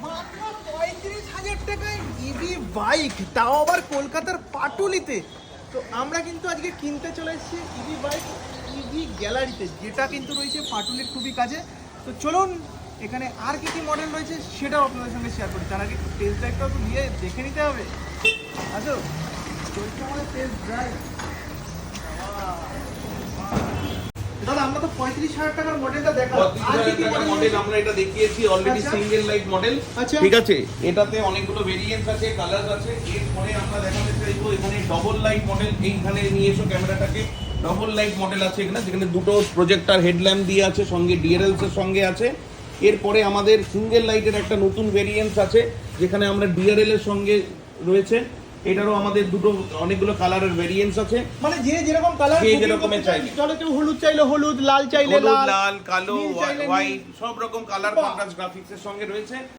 মাত্র ৩৫,০০০ টাকায় EV bike, তাও আবার কলকাতার পাটুলিতে। তো আমরা কিন্তু আজকে কিনতে চলে এসেছি ইভি বাইক ইভি গ্যালারিতে, যেটা কিন্তু রয়েছে পাটুলির খুবই কাছে। তো চলুন এখানে আর কি কি মডেল রয়েছে সেটাও আপনাদের সঙ্গে শেয়ার করি। তার আগে টেস্ট ড্রাইভটাও তো নিয়ে দেখে নিতে হবে। আসো, চলছে আমাদের টেস্ট ড্রাইভ। দাদা আমরা তো ৩৫,০০০ টাকার মডেলটা দেখালাম, আর কি কি মডেল আমরা এটা দেখিয়েছি অলরেডি, আচ্ছা। Single light model. আচ্ছা। ঠিক আছে, এটাতে অনেকগুলো ভেরিয়েন্ট আছে, কালার আছে। এরপরে আমরা দেখাতে চাইবো এখানে ডবল লাইট মডেল। এইখানে নিয়ে এসো ক্যামেরাটাকে। ডবল লাইট মডেল আছে এখানে, যেখানে দুটো প্রজেক্টর হেডল্যাম্প দিয়ে আছে, সঙ্গে ডিআরএলস এর সঙ্গে আছে। এরপরে আমাদের সিঙ্গেল লাইটের একটা নতুন ভেরিয়েন্ট আছে, যেখানে আমরা ডিআরএল এর সঙ্গে রয়েছে। এটারও আমাদের দুটো অনেকগুলো কালারের ভেরিয়েন্টস আছে, মানে যে যেরকম কালার, যে যেরকমের চাইবে। চলো কেউ হলুদ চাইলে হলুদ, লাল চাইলে হলুদ, লাল, লাল, কালো, নীল চাইলে নীল। হোয়াইট, সব রকম কালার বাহ। কন্ট্রাস্ট গ্রাফিক্স এর সঙ্গে রয়েছে।